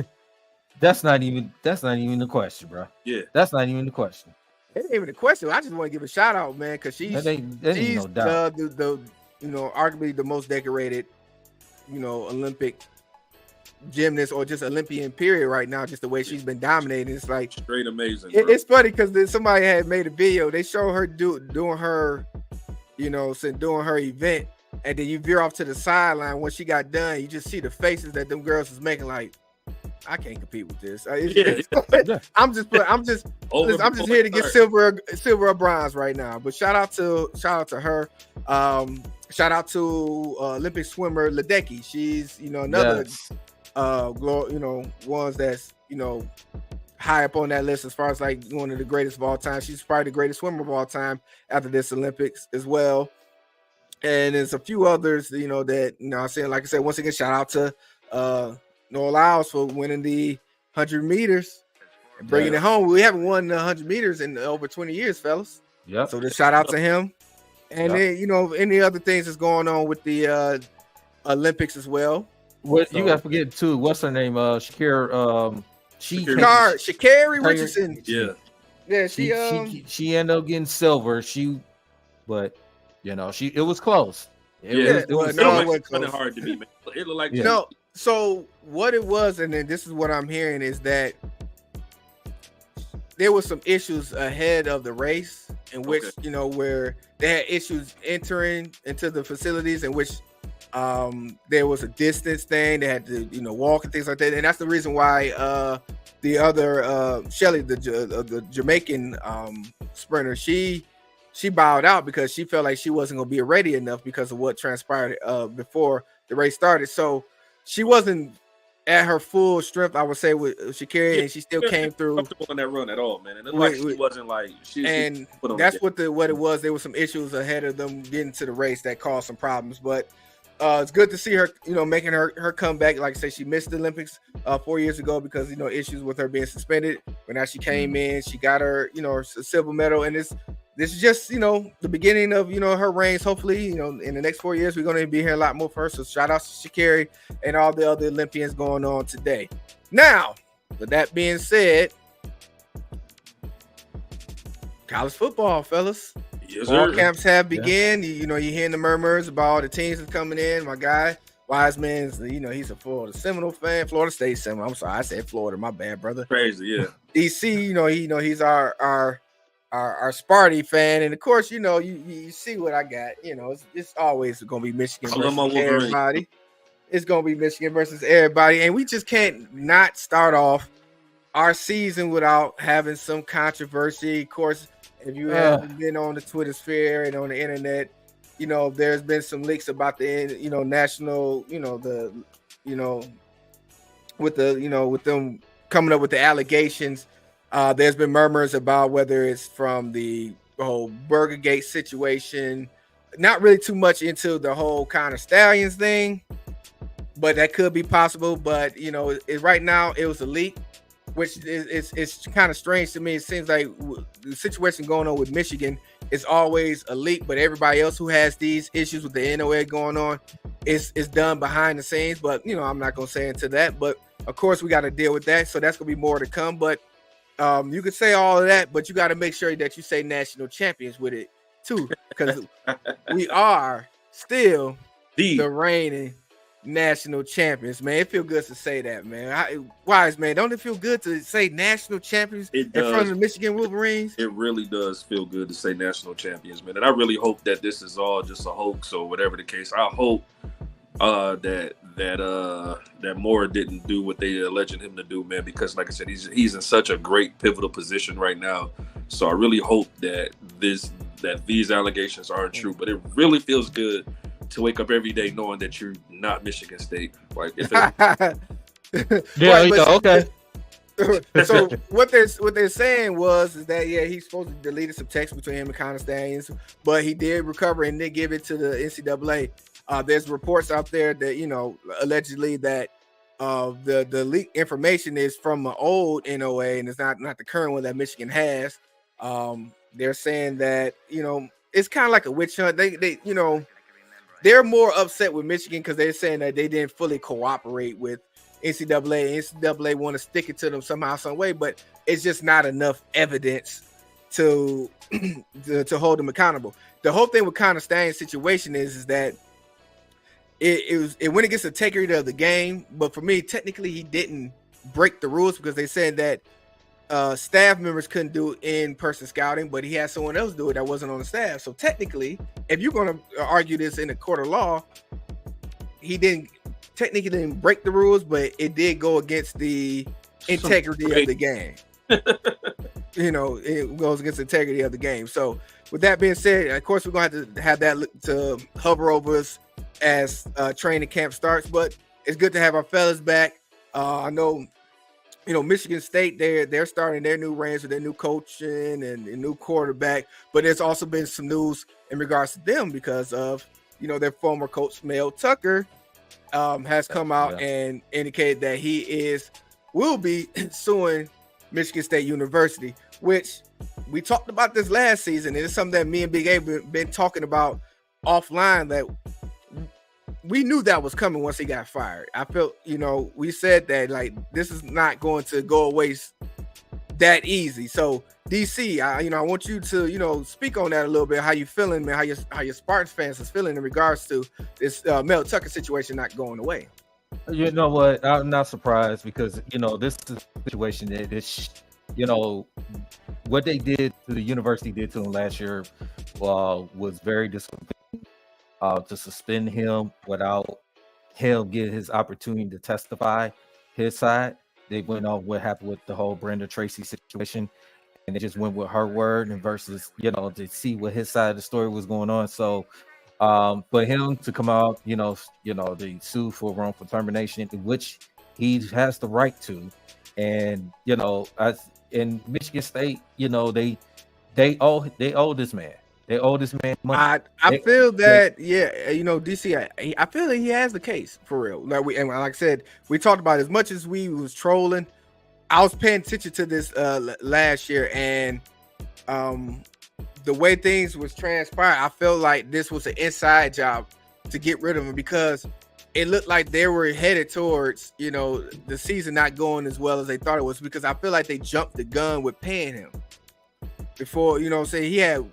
S3: That's not even the question, bro.
S2: Yeah,
S3: that's not even the question.
S1: It ain't even a question. I just want to give a shout out, man, because she's no doubt. the arguably the most decorated, Olympic gymnast or just Olympian period right now. Just the way she's been dominating, it's like
S2: straight amazing.
S1: It's funny because somebody had made a video. They show her doing her, doing her event, and then you veer off to the sideline. When she got done, you just see the faces that them girls is making. Like, I can't compete with this. I'm just here to get silver or bronze right now. But shout out to her. Shout out to Olympic swimmer Ledecky. She's another ones that's high up on that list as far as like one of the greatest of all time. She's probably the greatest swimmer of all time after this Olympics as well. And there's a few others, that I'm saying. Like I said, once again, shout out to Noah Lyles for winning the 100 meters and bringing it home. We haven't won the 100 meters in over 20 years, fellas.
S3: Yeah.
S1: So just shout out to him. And then, any other things that's going on with the Olympics as well.
S3: You got to forget too. What's her name? Sha'Carri
S1: Richardson. Yeah.
S3: She ended up getting silver. But it was close.
S2: It was hard to be. Man. It looked like
S1: no. So what it was, and then this is what I'm hearing, is that there was some issues ahead of the race in which where they had issues entering into the facilities, in which there was a distance thing. They had to walk and things like that, and that's the reason why the other Shelly, the Jamaican sprinter, she bowed out because she felt like she wasn't going to be ready enough because of what transpired before the race started. So she wasn't at her full strength, I would say, with Sha'Carri, and she still came through
S2: comfortable on that run at all, man. And it's like she wasn't like she
S1: and
S2: put on
S1: that's what it was. There were some issues ahead of them getting to the race that caused some problems, but it's good to see her, making her comeback. Like I said, she missed the Olympics 4 years ago because issues with her being suspended. But now she came in, she got her her silver medal, and this is just the beginning of her reigns. Hopefully, in the next 4 years we're going to be hearing a lot more for her. So shout out to Sha'Carri and all the other Olympians going on today. Now, with that being said, college football, fellas.
S2: Yes,
S1: Fall
S2: sir.
S1: camps have begun. You're hearing the murmurs about all the teams that's coming in. My guy Wiseman's, he's a Florida Seminole fan, Florida State Seminole. I'm sorry, I said Florida. My bad, brother.
S2: Crazy, yeah.
S1: DC, he's our Sparty fan, and of course, you see what I got. It's always going to be Michigan versus everybody. It's going to be Michigan versus everybody, and we just can't not start off our season without having some controversy. Of course, if you haven't been on the Twitter sphere and on the internet, there's been some leaks about the national, with them coming up with the allegations. There's been murmurs about whether it's from the whole Burgergate situation. Not really too much into the whole Connor Stallions thing, but that could be possible. But right now it was a leak, which it's kind of strange to me. It seems like the situation going on with Michigan is always a leak, but everybody else who has these issues with the NOA going on is done behind the scenes. But I'm not gonna say into that. But of course we got to deal with that. So that's gonna be more to come. But you could say all of that, but you got to make sure that you say national champions with it too, because we are still the reigning national champions, man. It feels good to say that, man. Wise man, don't it feel good to say national champions in front of the Michigan Wolverines?
S2: It really does feel good to say national champions, man. And I really hope that this is all just a hoax or whatever the case. I hope that Moore didn't do what they alleged him to do, man, because like I said, he's in such a great pivotal position right now. So I really hope that these allegations aren't true, but it really feels good to wake up every day knowing that you're not Michigan State. Like, if
S3: okay.
S1: So what they're saying is that he's supposed to delete some text between him and Connor Stallions, but he did recover and did give it to the NCAA. There's reports out there that allegedly that the leaked information is from an old NOA and it's not the current one that Michigan has. They're saying that it's kind of like a witch hunt. They they're more upset with Michigan because they're saying that they didn't fully cooperate with NCAA. NCAA want to stick it to them somehow, some way, but it's just not enough evidence to hold them accountable. The whole thing with Connor Stalions' situation is that it went against the integrity of the game, but for me, technically, he didn't break the rules because they said that staff members couldn't do in-person scouting, but he had someone else do it that wasn't on the staff. So technically, if you're going to argue this in a court of law, he didn't break the rules, but it did go against the integrity of the game. It goes against the integrity of the game. So with that being said, of course, we're going to have that to hover over us as training camp starts, but it's good to have our fellas back. I know Michigan State, they're starting their new reigns with their new coaching and new quarterback, but there's also been some news in regards to them because of their former coach Mel Tucker has come out and indicated that he will be suing Michigan State University, which we talked about this last season, and it's something that me and Big A been talking about offline, that we knew that was coming once he got fired. I felt, we said that like this is not going to go away that easy. So DC, I want you to speak on that a little bit. How you feeling, man? How your Spartans fans is feeling in regards to this Mel Tucker situation not going away?
S3: You know what? I'm not surprised because this is a situation that what they did to the university did to him last year was very disappointing. To suspend him without him getting his opportunity to testify his side. They went off what happened with the whole Brenda Tracy situation, and they just went with her word and versus, to see what his side of the story was going on. So for him to come out, they sue for wrongful termination, which He has the right to, and in Michigan State, they owe this man. They owe this man money.
S1: I feel that DC. I feel that he has the case for real. Like I said, we talked about as much as we was trolling. I was paying attention to this last year, and the way things was transpired, I felt like this was an inside job to get rid of him because it looked like they were headed towards the season not going as well as they thought it was, because I feel like they jumped the gun with paying him before, say he had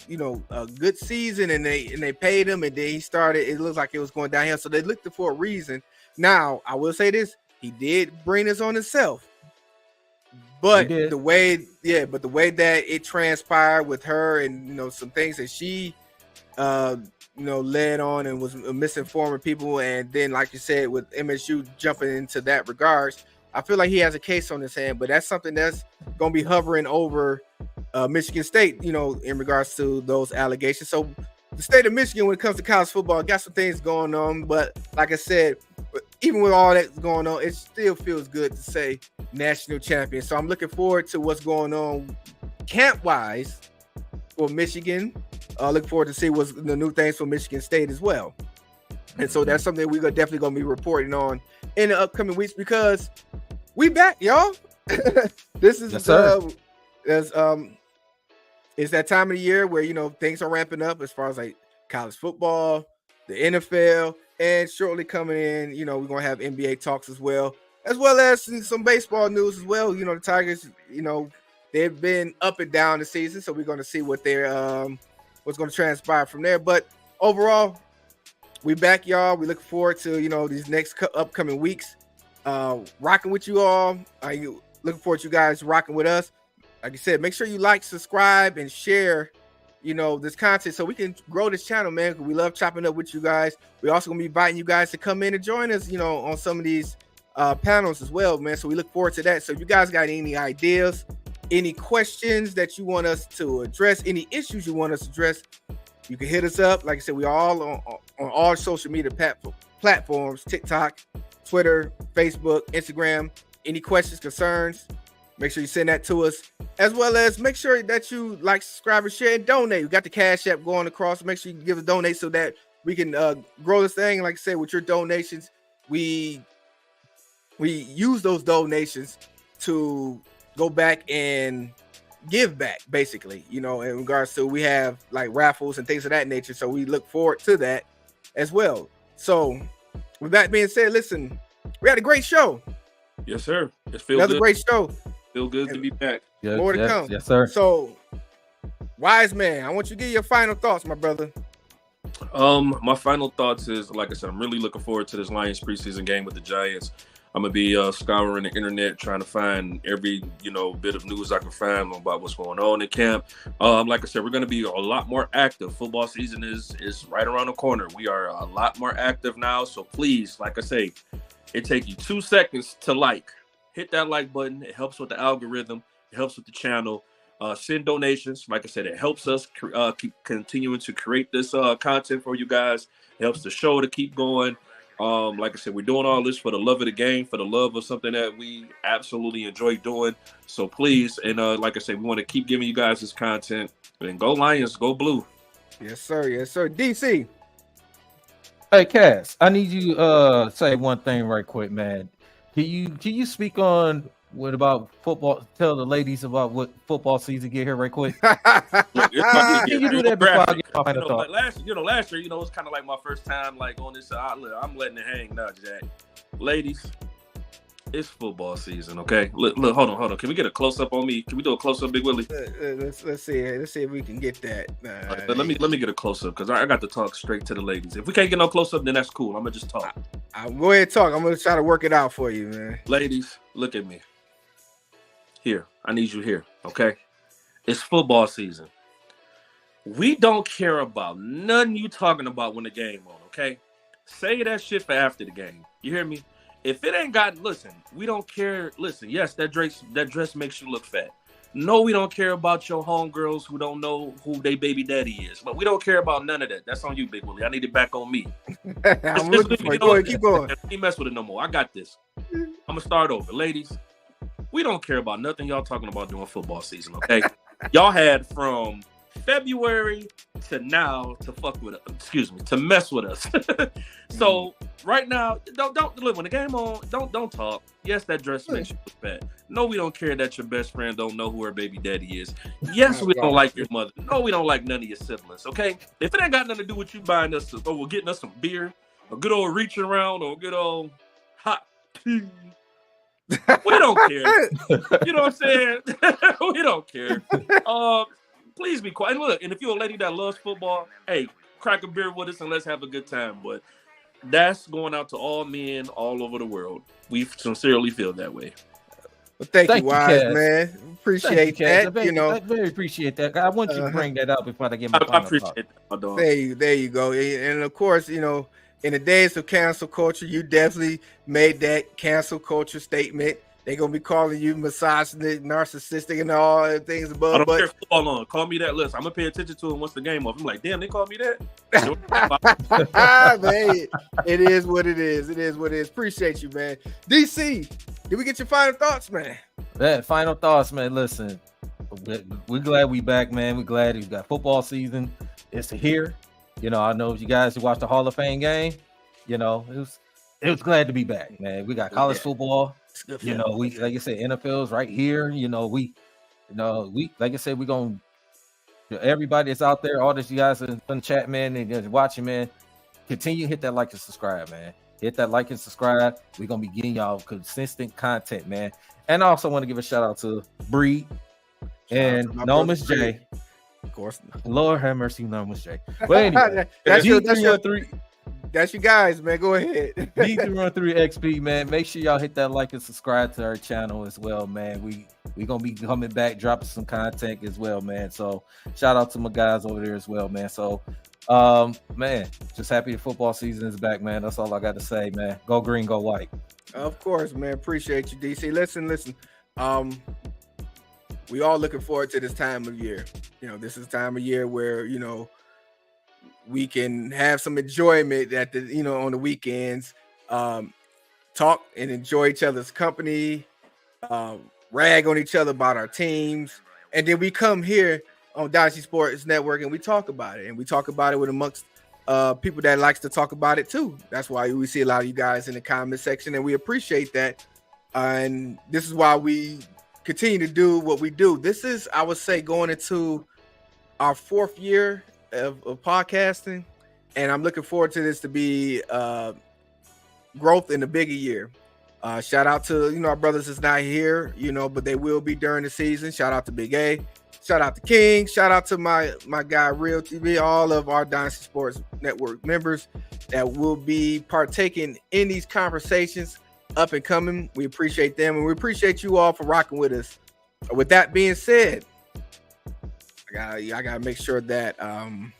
S1: a good season and they paid him, and then he started, it looked like it was going downhill, so they looked for a reason. Now I will say this, he did bring this on himself, but the way that it transpired with her and some things that she led on and was misinforming people, and then like you said with MSU jumping into that regards, I feel like he has a case on his hand, but that's something that's going to be hovering over Michigan State, in regards to those allegations. So the state of Michigan, when it comes to college football, got some things going on, but like I said, even with all that going on, it still feels good to say national champion. So I'm looking forward to what's going on camp-wise for Michigan. Look forward to see what's the new things for Michigan State as well. And so that's something we're definitely going to be reporting on in the upcoming weeks, because we back, y'all. This is it's that time of the year where things are ramping up as far as like college football, the NFL, and shortly coming in, we're gonna have NBA talks as well as some baseball news as well. The Tigers, they've been up and down the season, so we're gonna see what they're what's gonna transpire from there. But overall, we back, y'all. We look forward to these next upcoming weeks, rocking with you all. You looking forward to you guys rocking with us. Like I said, make sure you like, subscribe, and share this content so we can grow this channel, man, because we love chopping up with you guys. We're also gonna be inviting you guys to come in and join us on some of these panels as well, man. So we look forward to that. So if you guys got any ideas, any questions that you want us to address, any issues you want us to address, you can hit us up. Like I said, we all on all social media platforms, TikTok, Twitter, Facebook, Instagram. Any questions, concerns, make sure you send that to us, as well as make sure that you like, subscribe, and share, and donate. We got the Cash App going across. Make sure you give us donate so that we can grow this thing. Like I said, with your donations, we use those donations to go back and give back, basically, in regards to, we have like raffles and things of that nature. So we look forward to that as well. So with that being said, listen, we had a great show.
S2: Yes, sir.
S1: Another great show.
S2: Feel good to be back.
S1: More to come.
S3: Yes, sir.
S1: So, Wise Man, I want you to give your final thoughts, my brother.
S2: My final thoughts is, like I said, I'm really looking forward to this Lions preseason game with the Giants. I'm gonna be scouring the internet, trying to find every bit of news I can find about what's going on in camp. Like I said, we're gonna be a lot more active. Football season is right around the corner. We are a lot more active now. So please, like I say, it takes you 2 seconds to hit that like button. It helps with the algorithm. It helps with the channel. Send donations. Like I said, it helps us keep continuing to create this content for you guys. It helps the show to keep going. Like I said, we're doing all this for the love of the game, for the love of something that we absolutely enjoy doing. So please, and like I said, we want to keep giving you guys this content. And go Lions, go blue.
S1: Yes, sir. Yes, sir. DC.
S3: Hey, Cass, I need you say one thing right quick, man. Can you speak on what about football? Tell the ladies about what football season get here right quick.
S2: Look,
S3: Can you do that before I get my final thought?
S2: Last year, it's kind of like my first time on this. I'm letting it hang now, Jack. Ladies, it's football season, okay? Look, hold on. Can we get a close up on me? Can we do a close up, Big Willie?
S1: Let's see if we can get that.
S2: Let me get a close up because I got to talk straight to the ladies. If we can't get no close up, then that's cool. I'm gonna just talk.
S1: I'll go ahead and talk. I'm gonna try to work it out for you, man.
S2: Ladies, look at me. Here, I need you here, okay? It's football season. We don't care about nothing you talking about when the game on, okay? Say that shit for after the game. You hear me? If it ain't got, listen, we don't care. Listen, yes, that dress makes you look fat. No, we don't care about your homegirls who don't know who they baby daddy is. But we don't care about none of that. That's on you, Big Willie. I need it back on me.
S1: I'm looking for it. Go ahead, keep going.
S2: Don't mess with it no more. I got this. I'm gonna start over, ladies. We don't care about nothing y'all talking about during football season, okay? Y'all had from February to now to fuck with us, to mess with us. So right now, don't look when the game on, don't talk. Yes, that dress makes you look bad. No, we don't care that your best friend don't know who her baby daddy is. Yes, we don't like your mother. No, we don't like none of your siblings, okay? If it ain't got nothing to do with you buying us or we're getting us some beer, a good old reaching around, or a good old hot tea. We don't care. You know what I'm saying? We don't care. Please be quiet. Look, and if you're a lady that loves football, hey, crack a beer with us and let's have a good time. But that's going out to all men all over the world. We sincerely feel that way.
S1: Well, thank you, Wise, man. Appreciate that.
S3: I very appreciate that. I want you to bring that up before I get my final
S2: I appreciate that, my dog.
S1: There you go. And of course, in the days of cancel culture, you definitely made that cancel culture statement. They're gonna be calling you misogynist, narcissistic, and all the things above.
S2: I don't care. Hold on, call me that. Listen, I'm gonna pay attention to it once the game off. I'm like, damn, they called me that.
S1: Man, it is what it is. It is what it is. Appreciate you, man. DC, did we get your final thoughts, man?
S3: Yeah, final thoughts, man. Listen, we're glad we back, man. We're glad we got football season. It's here. I know you guys who watched the Hall of Fame game. It was glad to be back, man. We got college football. We like I said, NFL's right here. We like I said, we gonna everybody that's out there, all this you guys in the chat, man, and watching, man. Continue to hit that like and subscribe, man. Hit that like and subscribe. We're gonna be getting y'all consistent content, man. And I also want to give a shout out to Bree and Nomus J.
S1: Of course.
S3: Lord have mercy, Nomus J. But anyway,
S1: that's you guys, man. Go ahead.
S3: D313XP, man. Make sure y'all hit that like and subscribe to our channel as well, man. We gonna be coming back, dropping some content as well, man. So shout out to my guys over there as well, man. So man, just happy the football season is back, man. That's all I got to say, man. Go green, go white.
S1: Of course, man. Appreciate you, DC. Listen. We all looking forward to this time of year. This is time of year where we can have some enjoyment at the on the weekends, talk and enjoy each other's company, rag on each other about our teams, and then we come here on Dynasty Sports Network and we talk about it, and we talk about it with amongst people that likes to talk about it too. That's why we see a lot of you guys in the comment section, and we appreciate that. And this is why we continue to do what we do. This is, I would say, going into our 4th year of podcasting, and I'm looking forward to this to be growth in a bigger year. Shout out to our brothers that's not here, but they will be during the season. Shout out to Big A, shout out to King, shout out to my guy Real TV, all of our Dynasty Sports Network members that will be partaking in these conversations up and coming. We appreciate them, and we appreciate you all for rocking with us. With that being said, I gotta make sure that I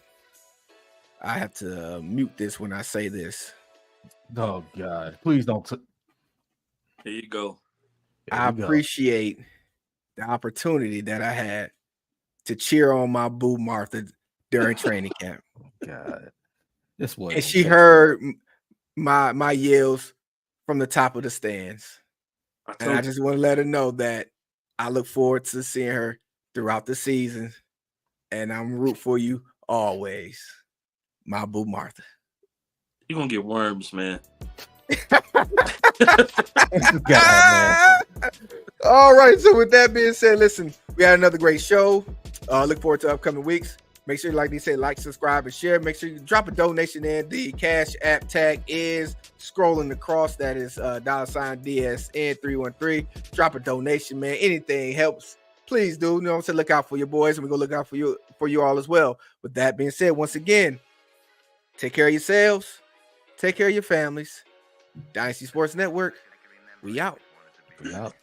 S1: have to mute this when I say this.
S3: Oh God, please don't.
S2: Here you go.
S1: I appreciate the opportunity that I had to cheer on my boo Martha during training camp.
S3: God, this was,
S1: and she heard my yells from the top of the stands. And I just want to let her know that I look forward to seeing her throughout the season, and I'm root for you always, my boo Martha.
S2: You're gonna get worms, man.
S3: God, man.
S1: All right, so with that being said, listen, we had another great show. Look forward to upcoming weeks. Make sure, like they say, like, subscribe, and share. Make sure you drop a donation in. The Cash App tag is scrolling across. That is $DSN313. Drop a donation, man. Anything helps. Please do. You know what I'm saying? Look out for your boys, and we're going to look out for you all as well. With that being said, once again, take care of yourselves. Take care of your families. Dynasty Sports Network, we out.
S3: We out.